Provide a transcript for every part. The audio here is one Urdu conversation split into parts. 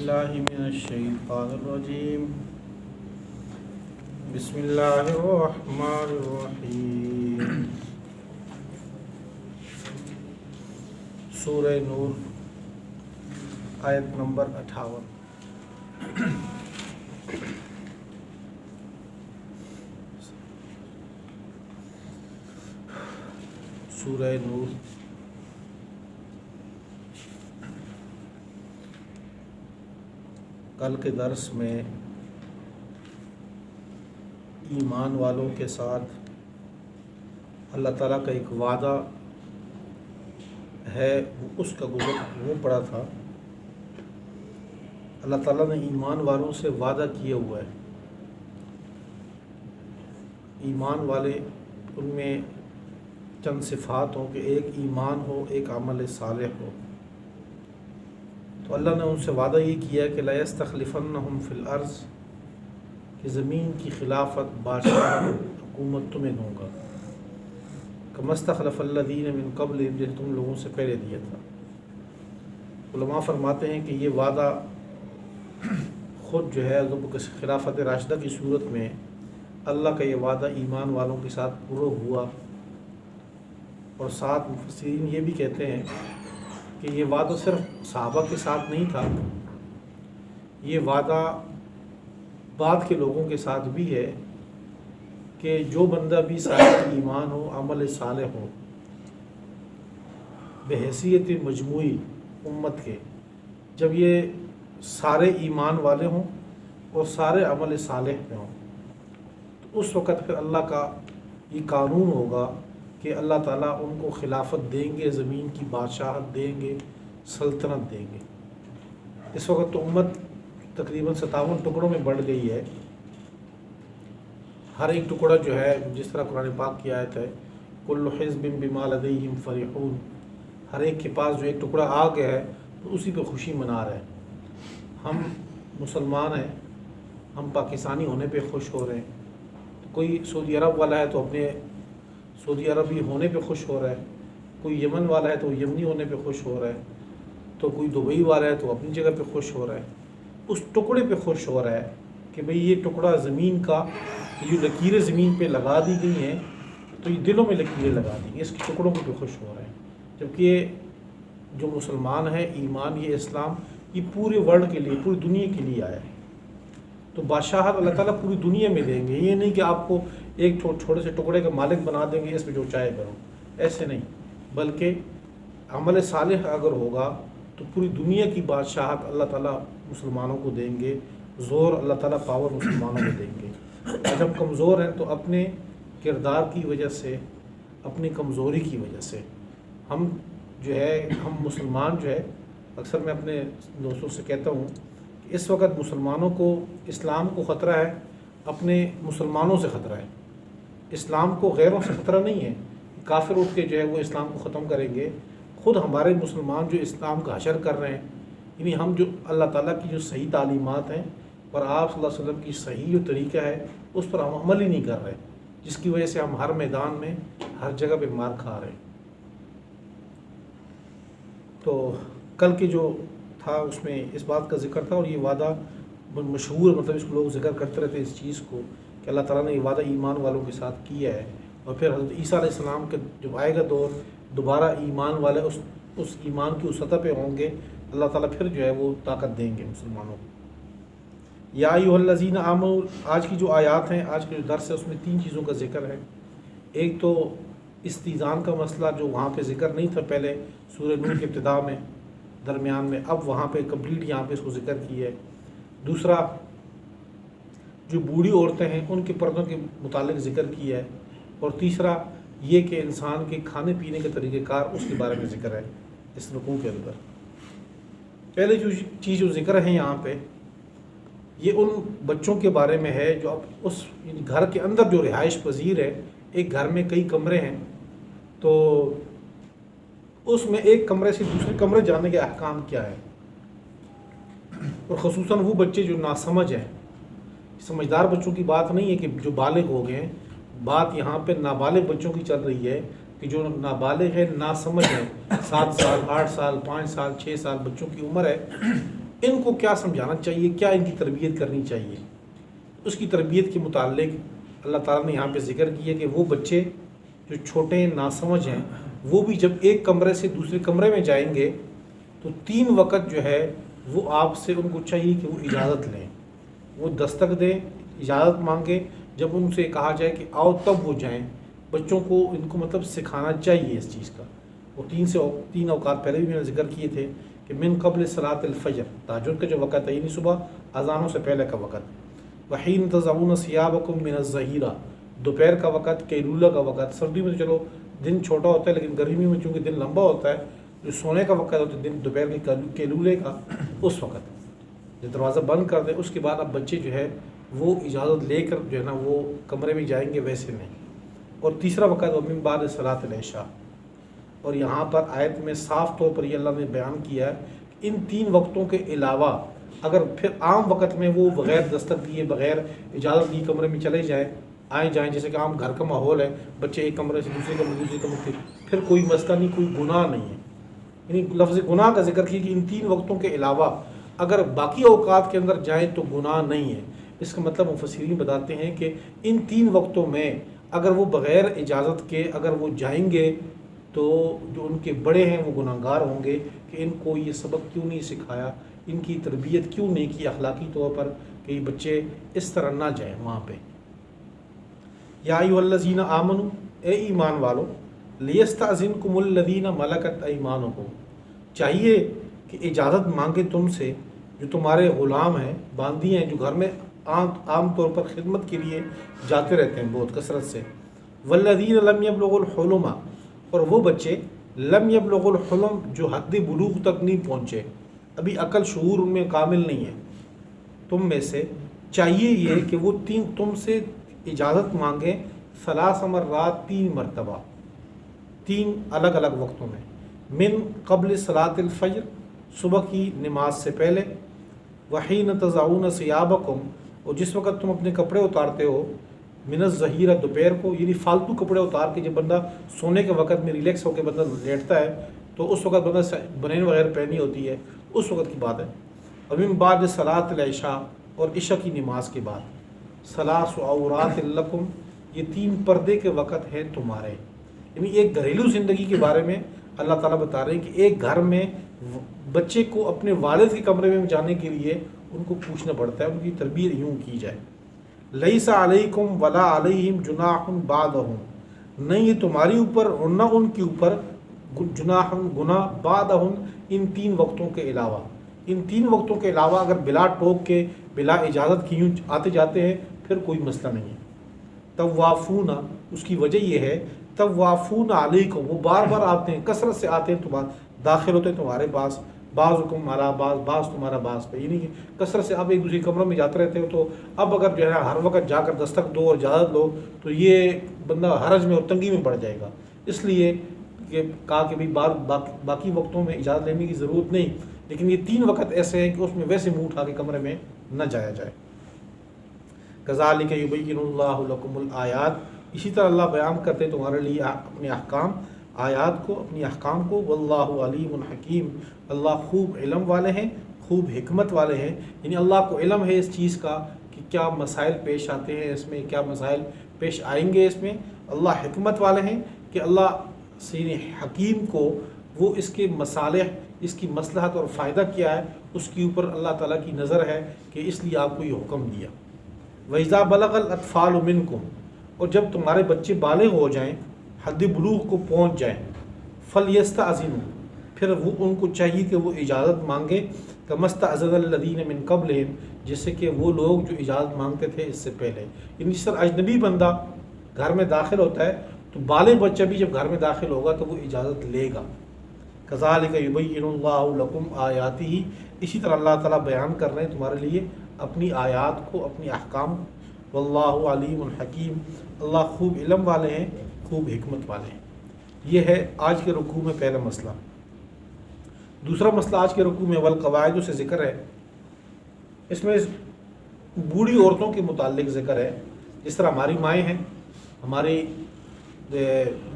باللہ من الشیطان الرجیم بسم اللہ الرحمن الرحیم سورہ نور آیت نمبر 58۔ سورہ نور کل کے درس میں ایمان والوں کے ساتھ اللہ تعالیٰ کا ایک وعدہ ہے، اس کا وہ پڑا تھا۔ اللہ تعالیٰ نے ایمان والوں سے وعدہ کیا ہوا ہے۔ ایمان والے ان میں چند صفات ہوں کہ ایک ایمان ہو، ایک عمل صالح ہو۔ تو اللہ نے ان سے وعدہ یہ کیا کہ لا یستخلفنہم فی الارض، کہ زمین کی خلافت، بادشاہ، حکومت تمہیں دوں گا، کما استخلف الذین من قبل، جیسے تم لوگوں سے پہلے دیا تھا۔ علماء فرماتے ہیں کہ یہ وعدہ خود جو ہے خلافت راشدہ کی صورت میں اللہ کا یہ وعدہ ایمان والوں کے ساتھ پورا ہوا۔ اور ساتھ مفسرین یہ بھی کہتے ہیں کہ یہ وعدہ صرف صحابہ کے ساتھ نہیں تھا، یہ وعدہ بعد کے لوگوں کے ساتھ بھی ہے کہ جو بندہ بھی صاحب ایمان ہو، عمل صالح ہو، بحیثیت مجموعی امت کے، جب یہ سارے ایمان والے ہوں اور سارے عمل صالح میں ہوں، تو اس وقت پھر اللہ کا یہ قانون ہوگا کہ اللہ تعالیٰ ان کو خلافت دیں گے، زمین کی بادشاہت دیں گے، سلطنت دیں گے۔ اس وقت تو امت تقریباً 57 ٹکڑوں میں بڑھ گئی ہے۔ ہر ایک ٹکڑا جو ہے، جس طرح قرآن پاک کی آیت ہے، کل حزب بما لدیہم فرحون، ہر ایک کے پاس جو ایک ٹکڑا آ گیا ہے تو اسی پہ خوشی منا رہے ہیں۔ ہم مسلمان ہیں، ہم پاکستانی ہونے پہ خوش ہو رہے ہیں۔ کوئی سعودی عرب والا ہے تو اپنے سعودی عربی ہونے پہ خوش ہو رہا ہے، کوئی یمن والا ہے تو یمنی ہونے پہ خوش ہو رہا ہے، تو کوئی دبئی والا ہے تو اپنی جگہ پہ خوش ہو رہا ہے، اس ٹکڑے پہ خوش ہو رہا ہے کہ بھئی یہ ٹکڑا زمین کا، یہ جو لکیریں زمین پہ لگا دی گئی ہیں تو یہ دلوں میں لکیریں لگا دی گئی، اس کے ٹکڑوں پہ خوش ہو رہے ہیں۔ جبکہ جو مسلمان ہے، ایمان، یہ اسلام، یہ پورے ورلڈ کے لیے، پوری دنیا کے لیے آیا ہے۔ تو بادشاہت اللہ تعالیٰ پوری دنیا میں دیں گے، یہ نہیں کہ آپ کو ایک چھوٹے سے ٹکڑے کا مالک بنا دیں گے، اس میں جو چاہے کرو، ایسے نہیں، بلکہ عمل صالح اگر ہوگا تو پوری دنیا کی بادشاہت اللہ تعالیٰ مسلمانوں کو دیں گے، زور اللہ تعالیٰ، پاور مسلمانوں کو دیں گے۔ جب ہم کمزور ہیں تو اپنے کردار کی وجہ سے، اپنی کمزوری کی وجہ سے ہم جو ہے، ہم مسلمان جو ہے، اکثر میں اپنے دوستوں سے کہتا ہوں کہ اس وقت مسلمانوں کو، اسلام کو خطرہ ہے، اپنے مسلمانوں سے خطرہ ہے۔ اسلام کو غیروں سے خطرہ نہیں ہے، کافر اٹھ کے جو ہے وہ اسلام کو ختم کریں گے۔ خود ہمارے مسلمان جو اسلام کا حشر کر رہے ہیں، یعنی ہم جو اللہ تعالیٰ کی جو صحیح تعلیمات ہیں اور آپ صلی اللہ علیہ وسلم کی صحیح جو طریقہ ہے، اس پر ہم عمل ہی نہیں کر رہے، جس کی وجہ سے ہم ہر میدان میں، ہر جگہ پہ مار کھا رہے ہیں۔ تو کل کے جو تھا اس میں اس بات کا ذکر تھا، اور یہ وعدہ مشہور، مطلب اس کو لوگ ذکر کرتے رہتے ہیں اس چیز کو، کہ اللہ تعالیٰ نے یہ وعدہ ایمان والوں کے ساتھ کیا ہے۔ اور پھر حضرت عیسیٰ علیہ السلام کے جب آئے گا دور، دوبارہ ایمان والے اس ایمان کی اس سطح پہ ہوں گے، اللہ تعالیٰ پھر جو ہے وہ طاقت دیں گے مسلمانوں کو۔ یا ایھا الذین آمنوا، آج کی جو آیات ہیں، آج کے جو درس ہے، اس میں 3 چیزوں کا ذکر ہے۔ ایک تو استیذان کا مسئلہ، جو وہاں پہ ذکر نہیں تھا پہلے سورہ نور کے ابتدا میں، درمیان میں، اب وہاں پہ کمپلیٹ یہاں پہ اس کو ذکر کیا ہے۔ دوسرا، جو بوڑھی عورتیں ہیں ان کے پردوں کے متعلق ذکر کیا ہے۔ اور تیسرا یہ کہ انسان کے کھانے پینے کے طریقہ کار، اس کے بارے میں ذکر ہے اس رکوع کے اندر۔ پہلے جو چیز جو ذکر ہے یہاں پہ، یہ ان بچوں کے بارے میں ہے جو اب اس گھر کے اندر جو رہائش پذیر ہے۔ ایک گھر میں کئی کمرے ہیں، تو اس میں ایک کمرے سے دوسرے کمرے جانے کے احکام کیا ہے، اور خصوصاً وہ بچے جو ناسمجھ ہیں۔ سمجھدار بچوں کی بات نہیں ہے کہ جو بالغ ہو گئے ہیں، بات یہاں پہ نابالغ بچوں کی چل رہی ہے کہ جو نابالغ ہے، ناسمجھ ہے، 7 سال، 8 سال، 5 سال، 6 سال بچوں کی عمر ہے، ان کو کیا سمجھانا چاہیے، کیا ان کی تربیت کرنی چاہیے. اس کی تربیت کے متعلق اللہ تعالیٰ نے یہاں پہ ذکر کیا کہ وہ بچے جو چھوٹے ناسمجھ ہیں وہ بھی جب ایک کمرے سے دوسرے کمرے میں جائیں گے تو 3 وقت جو ہے وہ آپ سے ان کو چاہیے کہ وہ اجازت لیں، وہ دستک دیں، اجازت مانگیں. جب ان سے کہا جائے کہ آؤ تب وہ جائیں. بچوں کو ان کو مطلب سکھانا چاہیے اس چیز کا. وہ 3 اوقات پہلے بھی میں نے ذکر کیے تھے کہ من قبل صلاۃ الفجر، تہجد کا جو وقت ہے یعنی صبح اذانوں سے پہلے کا وقت، وحین تضعون ثیابکم من الظہیرہ، دوپہر کا وقت، قیلولہ کا وقت. سردی میں تو چلو دن چھوٹا ہوتا ہے لیکن گرمی میں چونکہ دن لمبا ہوتا ہے، جو سونے کا وقت ہوتا ہے دن دوپہر کے قیلولے کا، اس وقت جب دروازہ بند کر دیں اس کے بعد اب بچے جو ہے وہ اجازت لے کر جو ہے نا وہ کمرے میں جائیں گے، ویسے نہیں. اور تیسرا وقت ومن بعد صلاۃ العشاء. اور یہاں پر آیت میں صاف طور پر یہ اللہ نے بیان کیا ہے کہ ان 3 وقتوں کے علاوہ اگر پھر عام وقت میں وہ بغیر دستک دیے، بغیر اجازت دیے کمرے میں چلے جائیں، آئیں جائیں، جیسے کہ عام گھر کا ماحول ہے، بچے ایک کمرے سے دوسرے کمرے سے، پھر کوئی مسئلہ نہیں، کوئی گناہ نہیں ہے. یعنی لفظ گناہ کا ذکر کیا کہ ان 3 وقتوں کے علاوہ اگر باقی اوقات کے اندر جائیں تو گناہ نہیں ہے. اس کا مطلب مفسرین بتاتے ہیں کہ ان 3 وقتوں میں اگر وہ بغیر اجازت کے اگر وہ جائیں گے تو جو ان کے بڑے ہیں وہ گناہ گار ہوں گے کہ ان کو یہ سبق کیوں نہیں سکھایا، ان کی تربیت کیوں نہیں کی اخلاقی طور پر کہ یہ بچے اس طرح نہ جائیں وہاں پہ. یا ایھا الذین آمنوا، اے ایمان والو، لیستأذنکم الذین ملکت ایمانکم، چاہیے کہ اجازت مانگے تم سے جو تمہارے غلام ہیں، باندی ہیں، جو گھر میں عام طور پر خدمت کے لیے جاتے رہتے ہیں بہت کثرت سے. والذین لم یبلغوا الحلم، اور وہ بچے لم یبلغوا الحلم جو حد بلوغ تک نہیں پہنچے، ابھی عقل شعور ان میں کامل نہیں ہے. تم میں سے چاہیے یہ کہ وہ تم سے اجازت مانگیں 3 مرات، 3 مرتبہ، 3 الگ الگ وقتوں میں. من قبل صلاۃ الفجر، صبح کی نماز سے پہلے، وحین تضعون ثیابکم، اور جس وقت تم اپنے کپڑے اتارتے ہو، من الظہیرہ، دوپہر کو، یعنی فالتو کپڑے اتار کے جب بندہ سونے کے وقت میں ریلیکس ہو کے بندہ لیٹتا ہے تو اس وقت بندہ بنین وغیرہ پہنی ہوتی ہے، اس وقت کی بات ہے. ومن بعد صلاۃ العشاء، اور عشاء کی نماز کے بعد. ثلاث عورات لکم، یہ 3 پردے کے وقت ہیں تمہارے. یعنی ایک گھریلو زندگی کے بارے میں اللہ تعالیٰ بتا رہے ہیں کہ ایک گھر میں بچے کو اپنے والد کے کمرے میں جانے کے لیے ان کو پوچھنا پڑتا ہے، ان کی تربیت یوں کی جائے. لیس علیکم ولا علیہم جناح بعدہم، نہیں یہ تمہاری اوپر اور نہ ان کے اوپر جناح گناہ بعدہم، ان 3 وقتوں کے علاوہ. ان 3 وقتوں کے علاوہ اگر بلا ٹوک کے، بلا اجازت کی یوں آتے جاتے ہیں پھر کوئی مسئلہ نہیں ہے. طوافون، اس کی وجہ یہ ہے طوافون علیکم، وہ بار بار آتے ہیں، کثرت سے آتے ہیں، تمہارے داخل ہوتے ہیں تمہارے پاس، بعضکم علی بعض، بعض تمہارا بعض پہ. یعنی کثرت سے آپ ایک دوسرے کمروں میں جاتے رہتے ہو تو اب اگر جو ہے ہر وقت جا کر دستک دو اور اجازت لو تو یہ بندہ حرج میں اور تنگی میں پڑ جائے گا. اس لیے کہ کہا کہ باقی وقتوں میں اجازت لینے کی ضرورت نہیں، لیکن یہ 3 وقت ایسے ہیں کہ اس میں ویسے منہ اٹھا کے کمرے میں نہ جایا جائے. کذالک یبین اللہ لکم الآیات، اسی طرح اللہ بیان کرتے تمہارے لیے اپنے احکام، آیات کو، اپنی احکام کو. واللہ علیم حکیم، اللہ خوب علم والے ہیں، خوب حکمت والے ہیں. یعنی اللہ کو علم ہے اس چیز کا کہ کیا مسائل پیش آتے ہیں اس میں، کیا مسائل پیش آئیں گے اس میں. اللہ حکمت والے ہیں کہ اللہ سین حکیم کو وہ اس کے مصالح، اس کی مصلحت اور فائدہ کیا ہے اس کے اوپر اللہ تعالیٰ کی نظر ہے کہ اس لیے آپ کو یہ حکم دیا. وَإِذَا بَلَغَ الْأَطْفَالُ مِنْكُمْ، اور جب تمہارے بچے بالغ ہو جائیں، حد بلوغ کو پہنچ جائیں، فَلْيَسْتَأْذِنُوا، پھر وہ ان کو چاہیے کہ وہ اجازت مانگے، كَمَا اسْتَأْذَنَ الَّذِينَ مِنْ قَبْلِهِمْ، جس سے کہ وہ لوگ جو اجازت مانگتے تھے اس سے پہلے. یعنی جس طرح اجنبی بندہ گھر میں داخل ہوتا ہے تو بالغ بچہ بھی جب گھر میں داخل ہوگا تو وہ اجازت لے گا. كَذَلِكَ يُبَيِّنُ اللَّهُ لَكُمْ آيَاتِهِ، اسی طرح اللہ تعالیٰ بیان کر رہے ہیں تمہارے لیے اپنی آیات کو، اپنی احکام. واللہ علیم الحکیم، اللہ خوب علم والے ہیں، خوب حکمت والے ہیں. یہ ہے آج کے رکوع میں پہلا مسئلہ. دوسرا مسئلہ آج کے رکوع میں والقواعد سے ذکر ہے. اس میں بوڑھی عورتوں کے متعلق ذکر ہے. جس طرح ہماری مائیں ہیں، ہماری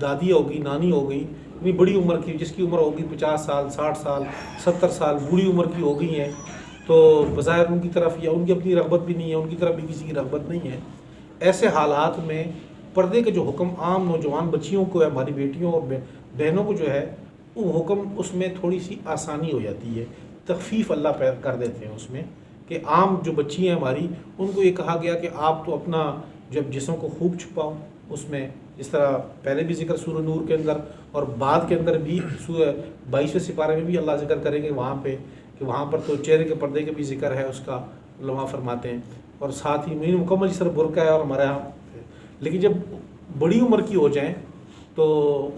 دادی ہوگی، نانی ہو گئی، بڑی عمر کی، جس کی عمر ہوگی 50 سال، 60 سال، 70 سال، بوڑھی عمر کی ہو گئی ہیں، تو بظاہر ان کی طرف یا ان کی اپنی رغبت بھی نہیں ہے، ان کی طرف بھی کسی کی رغبت نہیں ہے، ایسے حالات میں پردے کا جو حکم عام نوجوان بچیوں کو ہے، ہماری بیٹیوں اور بہنوں کو جو ہے وہ حکم اس میں تھوڑی سی آسانی ہو جاتی ہے، تخفیف اللہ پیر کر دیتے ہیں اس میں، کہ عام جو بچی ہیں ہماری ان کو یہ کہا گیا کہ آپ تو اپنا جب جسم کو خوب چھپاؤ، اس میں جس طرح پہلے بھی ذکر سورہ نور کے اندر اور بعد کے اندر بھی سورہ 22ویں سپارے میں بھی اللہ ذکر کریں گے وہاں پہ، کہ وہاں پر تو چہرے کے پردے کا بھی ذکر ہے، اس کا علماء فرماتے ہیں، اور ساتھ ہی مکمل جس طرح برقع ہے اور ہمارے یہاں، لیکن جب بڑی عمر کی ہو جائیں تو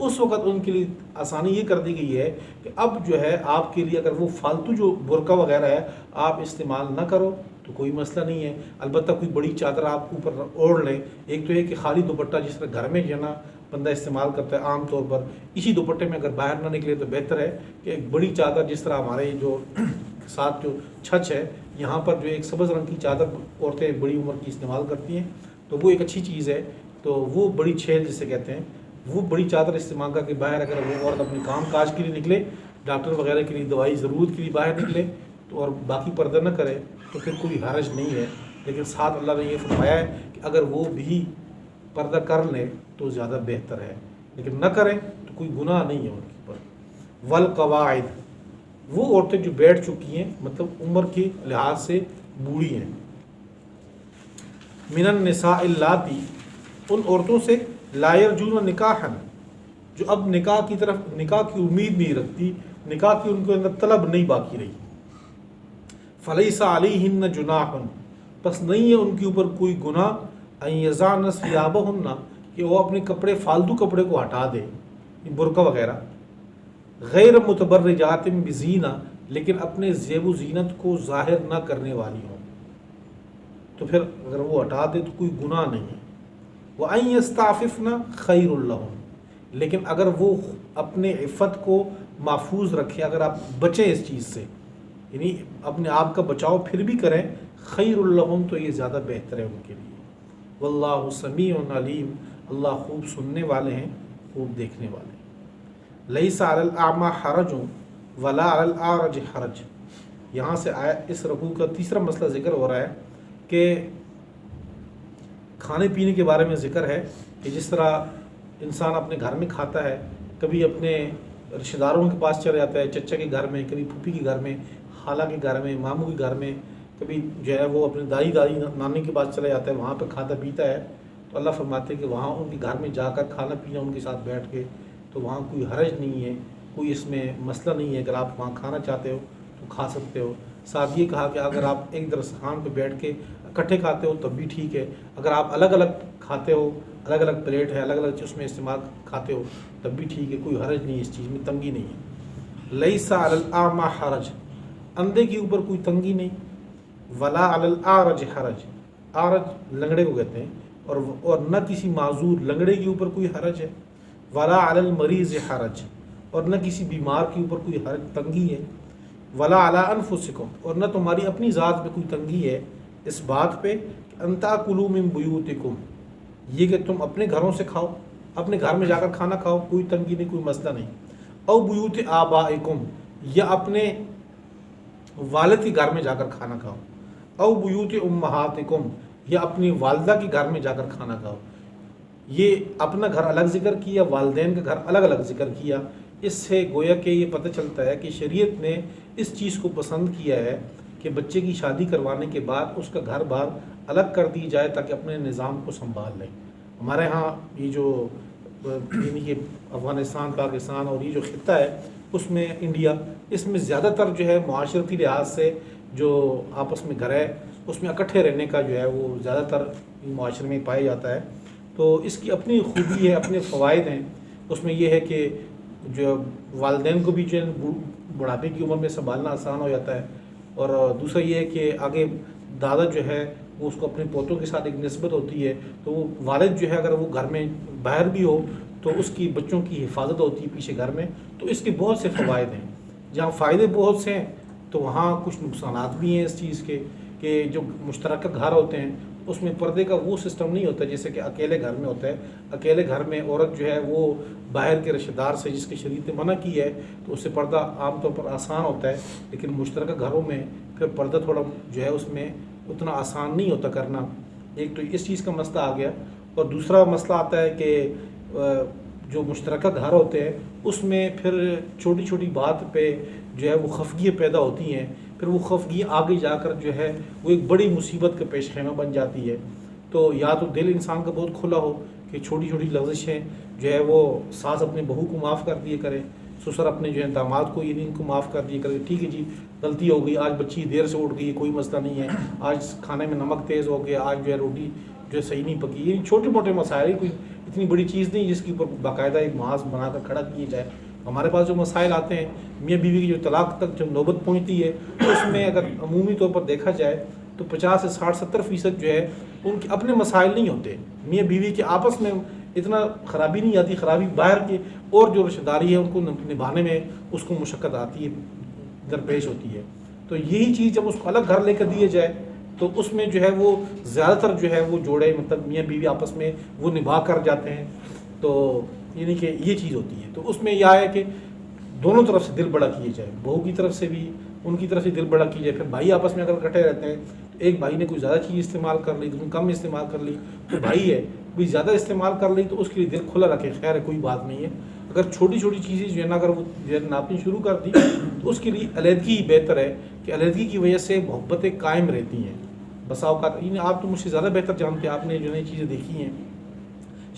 اس وقت ان کے لیے آسانی یہ کر دی گئی ہے کہ اب جو ہے آپ کے لیے اگر وہ فالتو جو برقع وغیرہ ہے آپ استعمال نہ کرو تو کوئی مسئلہ نہیں ہے، البتہ کوئی بڑی چادر آپ اوپر اوڑھ لیں۔ ایک تو یہ کہ خالی دوپٹہ جس طرح گھر میں جو ہے نا بندہ استعمال کرتا ہے عام طور پر، اسی دوپٹے میں اگر باہر نہ نکلے تو بہتر ہے کہ ایک بڑی چادر جس طرح ہمارے جو ساتھ جو چھچ ہے یہاں پر جو ایک سبز رنگ کی چادر عورتیں بڑی عمر کی استعمال کرتی ہیں تو وہ ایک اچھی چیز ہے، تو وہ بڑی چھیل جسے کہتے ہیں، وہ بڑی چادر استعمال کر کے باہر اگر وہ عورت اپنے کام کاج کے لیے نکلے، ڈاکٹر وغیرہ کے لیے دوائی ضرورت کے لیے باہر نکلے تو اور باقی پردہ نہ کرے تو پھر کوئی حرج نہیں ہے، لیکن ساتھ اللہ نے یہ فرمایا ہے کہ اگر وہ بھی پردہ کر لیں تو زیادہ بہتر ہے، لیکن نہ کریں تو کوئی گناہ نہیں ہے ان کے اوپر۔ والقواعد، وہ عورتیں جو بیٹھ چکی ہیں مطلب عمر کے لحاظ سے بوڑھی ہیں، من النساء اللاتی، ان عورتوں سے لا یرجون نکاحا، جو اب نکاح کی امید نہیں رکھتی، نکاح کی ان کے اندر طلب نہیں باقی رہی، فلیس علیہن جناح، پس نہیں ہے ان کے اوپر کوئی گناہ، ان یضعن ثیابہن، کہ وہ اپنے کپڑے فالتو کپڑے کو ہٹا دے، برقع وغیرہ، غیر متبرجات بزینہ، لیکن اپنے زیب و زینت کو ظاہر نہ کرنے والی ہوں، تو پھر اگر وہ ہٹا دے تو کوئی گناہ نہیں ہے۔ وَأَن يَسْتَعْفِفْنَ خَيْرٌ لَّهُنْ، لیکن اگر وہ اپنے عفت کو محفوظ رکھیں، اگر آپ بچیں اس چیز سے، یعنی اپنے آپ کا بچاؤ پھر بھی کریں، خیر لہم، تو یہ زیادہ بہتر ہے ان کے لیے۔ واللہ سمیع علیم، اللہ خوب سننے والے ہیں، خوب دیکھنے والے ہیں۔ لیس علی الاعمى حرج ولا علی الاعرج حرج، یہاں سے آیا اس رکوع کا تیسرا مسئلہ ذکر ہو رہا ہے کہ کھانے پینے کے بارے میں ذکر ہے کہ جس طرح انسان اپنے گھر میں کھاتا ہے، کبھی اپنے رشتہ داروں کے پاس چلا جاتا ہے، چچا کے گھر میں، کبھی پھوپھی کے گھر میں، خالہ کے گھر میں، ماموں کے گھر میں، کبھی جو ہے وہ اپنے دائی نانی کے پاس چلا جاتا ہے، وہاں پہ کھاتا پیتا ہے، تو اللہ فرماتے ہیں کہ وہاں ان کے گھر میں جا کر کھانا پینا ان کے ساتھ بیٹھ کے، تو وہاں کوئی حرج نہیں ہے، کوئی اس میں مسئلہ نہیں ہے، اگر آپ وہاں کھانا چاہتے ہو تو کھا سکتے ہو۔ ساتھ یہ کہا کہ اگر آپ ایک دسترخوان پہ بیٹھ کے اکٹھے کھاتے ہو تب بھی ٹھیک ہے، اگر آپ الگ الگ کھاتے ہو، الگ الگ پلیٹ ہے، الگ الگ اس میں استعمال کھاتے ہو تب بھی ٹھیک ہے، کوئی حرج نہیں ہے، اس چیز میں تنگی نہیں ہے۔ لیس علی الاعمى حرج، اندھے کے اوپر کوئی تنگی نہیں، ولا علی الاعرج حرج، اعرج لنگڑے کو کہتے ہیں، اور نہ کسی معذور لنگڑے کے اوپر کوئی حرج ہے، ولا علی المریض حرج، اور نہ کسی بیمار کے اوپر کوئی حرج تنگی ہے، ولا علی انفسکم، اور نہ تمہاری اپنی ذات پہ کوئی تنگی ہے اس بات پہ کہ ان تاکلوا من بیوتکم، یہ کہ تم اپنے گھروں سے کھاؤ، اپنے گھر میں جا کر کھانا کھاؤ، کوئی تنگی نہیں، کوئی مسئلہ نہیں، او بیوت آبائکم، یا اپنے والد کے گھر میں جا کر کھانا کھاؤ، او بیوت امہاتکم، یا اپنی والدہ کے گھر میں جا کر کھانا کھاؤ۔ یہ اپنا گھر الگ ذکر کیا، والدین کا گھر الگ الگ ذکر کیا، اس سے گویا کہ یہ پتہ چلتا ہے کہ شریعت نے اس چیز کو پسند کیا ہے کہ بچے کی شادی کروانے کے بعد اس کا گھر بار الگ کر دی جائے تاکہ اپنے نظام کو سنبھال لیں۔ ہمارے ہاں یہ جو یعنی کہ افغانستان، پاکستان اور یہ جو خطہ ہے اس میں انڈیا، اس میں زیادہ تر جو ہے معاشرتی لحاظ سے جو آپس میں گھر ہے اس میں اکٹھے رہنے کا جو ہے وہ زیادہ تر معاشرے میں پایا جاتا ہے، تو اس کی اپنی خوبی ہے، اپنے فوائد ہیں۔ اس میں یہ ہے کہ جو والدین کو بھی جو ہے بڑھاپے کی عمر میں سنبھالنا آسان ہو جاتا ہے، اور دوسرا یہ ہے کہ آگے دادا جو ہے وہ اس کو اپنے پوتوں کے ساتھ ایک نسبت ہوتی ہے، تو وہ والد جو ہے اگر وہ گھر میں باہر بھی ہو تو اس کی بچوں کی حفاظت ہوتی ہے پیچھے گھر میں، تو اس کے بہت سے فوائد ہیں۔ جہاں فائدے بہت سے ہیں تو وہاں کچھ نقصانات بھی ہیں اس چیز کے، کہ جو مشترکہ گھر ہوتے ہیں اس میں پردے کا وہ سسٹم نہیں ہوتا جیسے کہ اکیلے گھر میں ہوتا ہے۔ اکیلے گھر میں عورت جو ہے وہ باہر کے رشتہ دار سے، جس کی شریعت نے منع کی ہے، تو اس سے پردہ عام طور پر آسان ہوتا ہے، لیکن مشترکہ گھروں میں پھر پردہ تھوڑا جو ہے اس میں اتنا آسان نہیں ہوتا کرنا. ایک تو اس چیز کا مسئلہ آ گیا. اور دوسرا مسئلہ آتا ہے کہ جو مشترکہ گھر ہوتے ہیں اس میں پھر چھوٹی چھوٹی بات پہ جو ہے وہ خفگیاں پیدا ہوتی ہیں. پھر وہ خفگی آگے جا کر جو ہے وہ ایک بڑی مصیبت کا پیش خیمہ بن جاتی ہے. تو یا تو دل انسان کا بہت کھلا ہو کہ چھوٹی چھوٹی لغزشیں جو ہے وہ ساس اپنے بہو کو معاف کر دیے کرے, سسر اپنے جو ہے داماد کو ان کو معاف کر دیے کرے, ٹھیک ہے جی غلطی ہو گئی, آج بچی دیر سے اٹھ گئی, کوئی مسئلہ نہیں ہے, آج کھانے میں نمک تیز ہو گیا, آج جو ہے روٹی جو ہے صحیح نہیں پکی. یہ چھوٹے موٹے مسائل, کوئی اتنی بڑی چیز نہیں جس کے اوپر باقاعدہ ایک محاذ بنا کر کھڑا کیا جائے. ہمارے پاس جو مسائل آتے ہیں میاں بیوی کی جو طلاق تک جب نوبت پہنچتی ہے تو اس میں اگر عمومی طور پر دیکھا جائے تو 50 سے 60-70% جو ہے ان کے اپنے مسائل نہیں ہوتے. میاں بیوی کے آپس میں اتنا خرابی نہیں آتی, خرابی باہر کے اور جو رشتہ داری ہے ان کو نبھانے میں اس کو مشقت آتی ہے, درپیش ہوتی ہے. تو یہی چیز جب اس کو الگ گھر لے کر دیے جائے تو اس میں جو ہے وہ زیادہ تر جو ہے وہ جوڑے مطلب میاں بیوی آپس میں وہ نبھا کر جاتے ہیں. تو یعنی کہ یہ چیز ہوتی ہے. تو اس میں یہ ہے کہ دونوں طرف سے دل بڑا کیے جائے, بہو کی طرف سے بھی ان کی طرف سے دل بڑا کیے جائے. پھر بھائی آپس میں اگر اکٹھے رہتے ہیں تو ایک بھائی نے کوئی زیادہ چیز استعمال کر لی, دوسرے کم استعمال کر لی, تو بھائی ہے کوئی زیادہ استعمال کر لی تو اس کے لیے دل کھلا رکھے, خیر ہے کوئی بات نہیں ہے. اگر چھوٹی چھوٹی چیزیں جو ہے نا اگر وہ ناپنی شروع کر دی تو اس کے لیے علیحدگی بہتر ہے کہ علیحدگی کی وجہ سے محبتیں قائم رہتی ہیں. بسا اوقات آپ تو مجھ سے زیادہ بہتر جانتے ہیں, آپ نے جو نئی چیزیں دیکھی ہیں.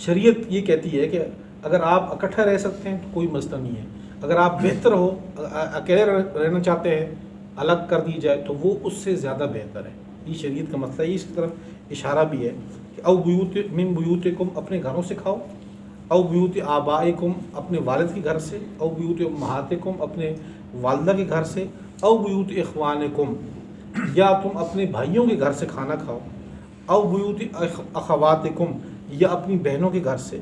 شریعت یہ کہتی ہے کہ اگر آپ اکٹھا رہ سکتے ہیں تو کوئی مسئلہ نہیں ہے. اگر آپ بہتر ہو اکیلے رہنا چاہتے ہیں الگ کر دی جائے تو وہ اس سے زیادہ بہتر ہے. یہ شریعت کا مسئلہ ہے, اس کی طرف اشارہ بھی ہے کہ او بیوت من بیوتکم اپنے گھروں سے کھاؤ, او بیوت آبائکم اپنے والد کے گھر سے, او بیوت امہاتکم اپنے والدہ کے گھر سے, او بیوت اخوانکم یا تم اپنے بھائیوں کے گھر سے کھانا کھاؤ, او بیوت اخواتکم یا اپنی بہنوں کے گھر سے,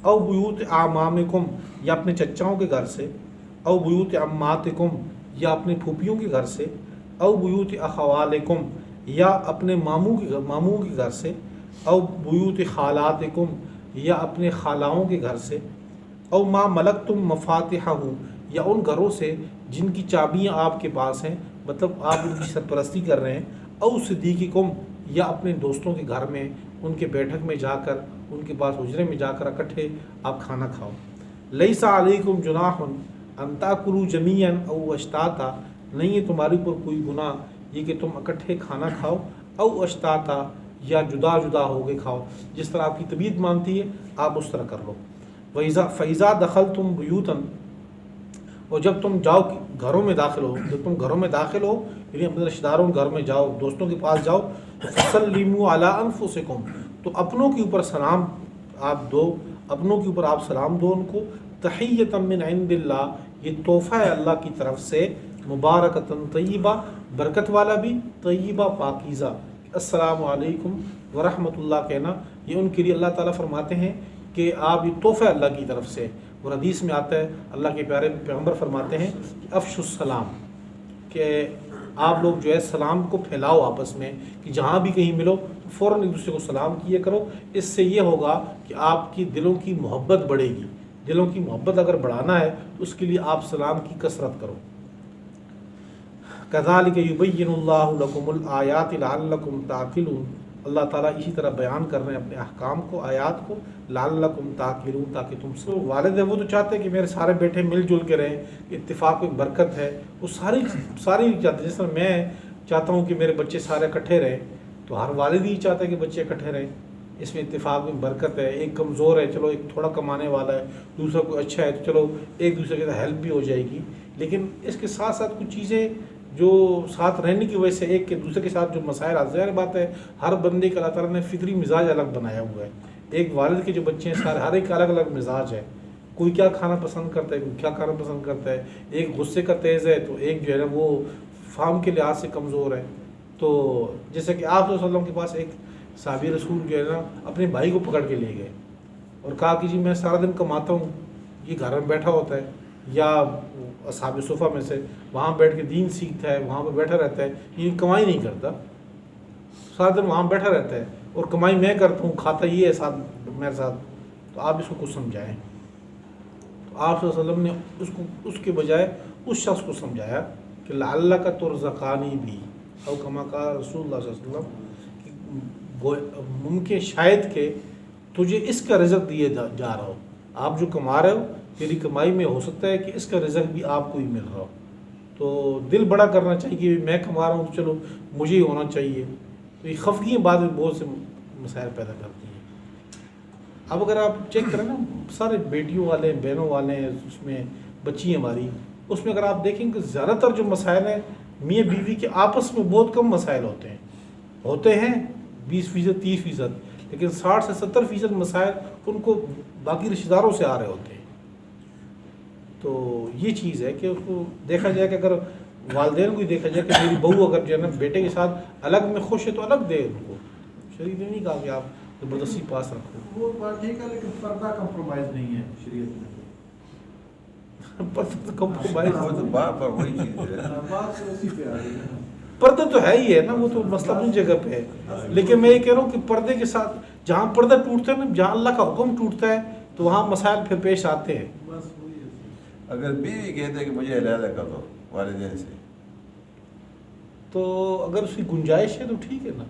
او بیوت اعمامکم یا اپنے چچاؤں کے گھر سے, او بیوت عماتکم یا اپنے پھوپھیوں کے گھر سے, او بیوت اخوالکم یا اپنے ماموں کے گھر سے, او بیوت خالاتکم یا اپنے خالاؤں کے گھر سے, او ما ملکتم مفاتحہ یا ان گھروں سے جن کی چابیاں آپ کے پاس ہیں, مطلب آپ ان کی سرپرستی کر رہے ہیں, او صدیقکم یا اپنے دوستوں کے گھر میں ان کے بیٹھک میں جا کر ان کے پاس حجرے میں جا کر اکٹھے آپ کھانا کھاؤ. لیس علیکم جناح ان تاکلوا جمیعا او اشتاتا, نہیں ہے تمہارے اوپر کوئی گناہ یہ کہ تم اکٹھے کھانا کھاؤ, او اشتاتا یا جدا جدا ہو کے کھاؤ, جس طرح آپ کی طبیعت مانتی ہے آپ اس طرح کر لو. فَإِذَا دَخَلْتُمْ بُيُوتًا اور جب تم جاؤ گھروں میں داخل ہو, جب تم گھروں میں داخل ہو یعنی اپنے رشتہ داروں کے گھر میں جاؤ, دوستوں کے پاس جاؤ, فَسَلِّمُوا عَلَىٰ أَنفُسِكُمْ تو اپنوں کے اوپر سلام آپ دو, اپنوں کے اوپر آپ سلام دو ان کو. تحیۃ من عند اللہ یہ تحفہ ہے اللہ کی طرف سے, مبارکۃ طیبہ برکت والا بھی, طیبہ پاکیزہ. السلام علیکم ورحمۃ اللہ کہنا یہ ان کے لیے اللہ تعالیٰ فرماتے ہیں کہ آپ یہ تحفہ اللہ کی طرف سے. اور حدیث میں آتا ہے اللہ کے پیارے پیغمبر فرماتے ہیں کہ افش السلام, کہ آپ لوگ جو ہے سلام کو پھیلاؤ آپس میں, کہ جہاں بھی کہیں ملو تو فوراً ایک دوسرے کو سلام کیا کرو. اس سے یہ ہوگا کہ آپ کی دلوں کی محبت بڑھے گی. دلوں کی محبت اگر بڑھانا ہے تو اس کے لیے آپ سلام کی کثرت کرو. کذالک یبین اللہ لکم الآیات لعلکم تعقلون, اللہ تعالیٰ اسی طرح بیان کر رہے ہیں اپنے احکام کو, آیات کو, لعلکم تعقلون تاکہ تم سے. والد ہے وہ تو چاہتے ہیں کہ میرے سارے بیٹے مل جل کے رہیں, اتفاق میں برکت ہے, وہ ساری چاہتے ہیں. جس طرح میں چاہتا ہوں کہ میرے بچے سارے اکٹھے رہیں تو ہر والد ہی چاہتا ہے کہ بچے اکٹھے رہیں. اس میں اتفاق میں برکت ہے. ایک کمزور ہے چلو ایک تھوڑا کمانے والا ہے, دوسرا کوئی اچھا ہے تو چلو ایک دوسرے کے ساتھ ہیلپ بھی ہو جائے گی. لیکن اس کے ساتھ ساتھ کچھ چیزیں جو ساتھ رہنے کی وجہ سے ایک کے دوسرے کے ساتھ جو مسائل آتے ہیں, ظاہر بات ہے ہر بندے کا اللہ تعالیٰ نے فطری مزاج الگ بنایا ہوا ہے. ایک والد کے جو بچے ہیں سارے ہر ایک کا الگ الگ مزاج ہے. کوئی کیا کھانا پسند کرتا ہے, کوئی کیا کھانا پسند کرتا ہے. ایک غصے کا تیز ہے تو ایک جو ہے نا وہ فام کے لحاظ سے کمزور ہے. تو جیسے کہ آپ صلی اللہ علیہ وسلم کے پاس ایک صحابی رسول جو ہے نا اپنے بھائی کو پکڑ کے لے گئے اور کہا کہ جی میں سارا دن کماتا ہوں, یہ گھر میں بیٹھا ہوتا ہے, یا اصحاب صفہ میں سے وہاں بیٹھ کے دین سیکھتا ہے, وہاں پہ بیٹھا رہتا ہے, یہ کمائی نہیں کرتا, سارا دن وہاں بیٹھا رہتا ہے اور کمائی میں کرتا ہوں, کھاتا یہ ہے ساتھ میرے ساتھ, تو آپ اس کو کچھ سمجھائیں. تو آپ صلی اللہ علیہ وسلم نے اس کے بجائے اس شخص کو سمجھایا کہ لعلک ترزقانی بھی, او کما قال رسول اللہ صلی اللہ علیہ وسلم، ممکن شاید کہ تجھے اس کا رزق دیے جا رہا ہو، آپ جو کما رہے ہو تیری کمائی میں ہو سکتا ہے کہ اس کا رزق بھی آپ کو ہی مل رہا ہو، تو دل بڑا کرنا چاہیے کہ میں کما رہا ہوں تو چلو مجھے ہی ہونا چاہیے، تو یہ خفگیاں بعد میں بہت سے مسائل پیدا کرتی ہیں۔ اب اگر آپ چیک کریں نا، سارے بیٹیوں والے بہنوں والے ہیں، اس میں بچی ہماری، اس میں اگر آپ دیکھیں کہ زیادہ تر جو مسائل ہیں میاں بیوی کے آپس میں بہت کم مسائل ہوتے ہیں 20% 30%، لیکن 60 سے 70% مسائل ان کو باقی رشتہ داروں سے آ رہے ہوتے ہیں۔ تو یہ چیز ہے کہ اس کو دیکھا جائے کہ اگر والدین کو ہی دیکھا جائے کہ میری بہو اگر جو ہے نا بیٹے کے ساتھ الگ میں خوش ہے تو الگ دے ان کو، شریعت نے نہیں کہا کہ آپ زبردستی پاس رکھو۔ وہ بات ٹھیک ہے لیکن پردہ کمپرومائز نہیں ہے شریعت میں۔ پردہ تو کمپرومائز، بات اسی پہ آ رہی ہے۔ پردہ تو ہے ہی ہے نا، وہ تو مسئلہ اپنی جگہ پہ ہے، لیکن میں یہ کہہ رہا ہوں کہ پردے کے ساتھ جہاں پردہ ٹوٹتا ہے نا، جہاں اللہ کا حکم ٹوٹتا ہے تو وہاں مسائل پھر پیش آتے ہیں۔ اگر بیوی کہتے ہیں کہ مجھے علیحدہ کر دو والدین سے، تو اگر اس کی گنجائش ہے تو ٹھیک ہے نا،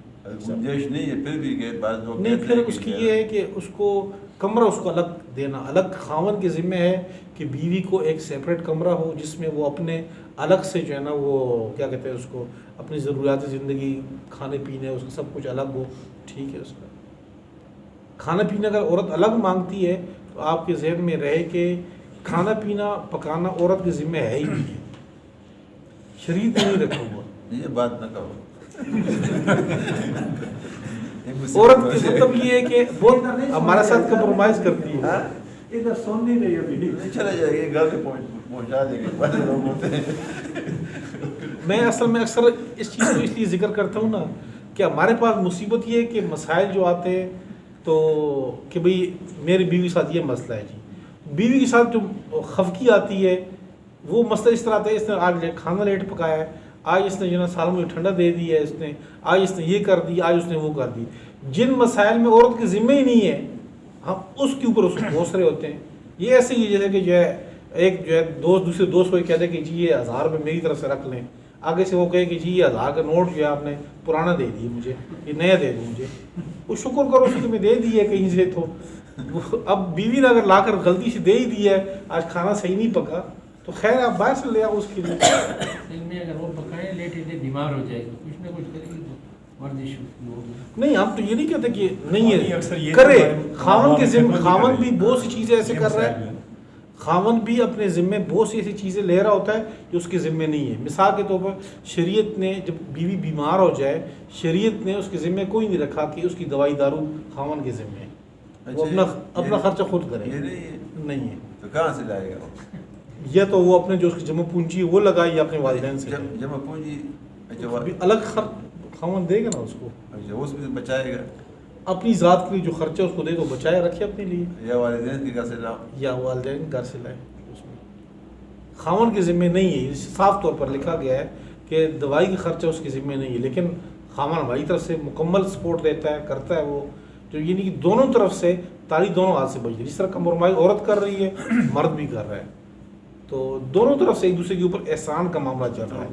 گنجائش نہیں ہے پھر بھی کہ بعض لوگ نہیں کہتے پھر ہیں اس کی کہ یہ ہے کہ اس کو کمرہ اس کو الگ دینا، الگ خاوند کے ذمہ ہے کہ بیوی کو ایک سیپریٹ کمرہ ہو جس میں وہ اپنے الگ سے جو ہے نا وہ کیا کہتے ہیں اس کو، اپنی ضروریات زندگی کھانے پینے اس کا سب کچھ الگ ہو، ٹھیک ہے۔ اس کا کھانا پینا اگر عورت الگ مانگتی ہے تو آپ کے ذہن میں رہے کہ کھانا پینا پکانا عورت کے ذمہ ہے ہی نہیں، شریعت نے نہیں رکھا ہوا۔ یہ بات نہ کرو۔ عورت کا مطلب یہ ہے کہ بہت ہمارے ساتھ کمپرومائز کرتی ہے، ادھر سن نہیں رہی ابھی، چلا جائے گا گھر پہ پہنچا دیں گے، بڑے لوگ ہوتے ہیں۔ میں اصل میں اکثر اس چیز کو اس لیے ذکر کرتا ہوں نا کہ ہمارے پاس مصیبت یہ ہے کہ مسائل جو آتے ہیں تو کہ بھئی میری بیوی کے ساتھ یہ مسئلہ ہے جی، بیوی کے ساتھ جو خفگی آتی ہے وہ مسئلہ اس طرح آتا ہے، اس نے آج کھانا لیٹ پکایا ہے، آج اس نے جو ہے نا سالوں میں ٹھنڈا دے دی ہے، اس نے آج اس نے یہ کر دی، آج اس نے وہ کر دی، جن مسائل میں عورت کے ذمہ ہی نہیں ہے ہم اس کے اوپر اس کو پہنچ رہے ہوتے ہیں۔ یہ ایسے ہی جیسے کہ جو ہے ایک جو ہے دوست دوسرے دوست کو یہ کہتے ہیں کہ جی یہ 1000 روپے میری طرف سے رکھ لیں، آگے سے وہ کہے کہ جی یہ 1000 کا نوٹ جو ہے آپ نے پرانا دے دی مجھے، یہ نیا دے دوں مجھے، وہ شکر کرو اس نے دے دی ہے کہیں سے، تو اب بیوی نے اگر لا کر غلطی سے دے ہی دی ہے آج کھانا صحیح نہیں پکا تو خیر آپ باہر سے لے آؤ اس کے لیے۔ میں اگر وہ پکائے لیٹے تھے بیمار ہو جائے گا، کچھ نہ کچھ کرے گی تو ورزش ہوگی۔ نہیں ہم تو یہ نہیں کہتے کہ نہیں ہے، کرے خاوند کے ذمہ، خاوند بھی بہت سی چیزیں ایسے کر رہا ہے، خاوند بھی اپنے ذمے بہت سی ایسی چیزیں لے رہا ہوتا ہے جو اس کے ذمے نہیں ہے۔ مثال کے طور پر شریعت نے جب بیوی بیمار ہو جائے، شریعت نے اس کے ذمے کوئی نہیں رکھا کہ اس کی دوائی دارو خاوند کے ذمے ہے، وہ اپنا خرچہ خود کرے، نہیں ہے۔ تو کہاں سے لائے گا؟ یا تو وہ اپنے جو اس کی جمع پونجی ہے وہ لگائے یا اپنے والدین سے جمع پونجی الگ خاوند دے گا نا اس کو، اس میں بچائے گا، اپنی ذات کے لیے جو خرچہ اس کو دے تو بچائے رکھے اپنے لیے، یا والدین کے گھر سے لاؤ، یا والدین گھر سے لائے۔ اس میں خاوند کے ذمے نہیں ہے، صاف طور پر لکھا گیا ہے کہ دوائی کی خرچہ اس کے ذمے نہیں ہے، لیکن خاوند ہماری طرف سے مکمل سپورٹ دیتا ہے، کرتا ہے وہ، جو یہ نہیں کہ دونوں طرف سے تالی دونوں ہاتھ سے بج رہی ہے، جس طرح کمپرومائز عورت کر رہی ہے مرد بھی کر رہا ہے، تو دونوں طرف سے ایک دوسرے کے اوپر احسان کا معاملہ چل رہا ہے۔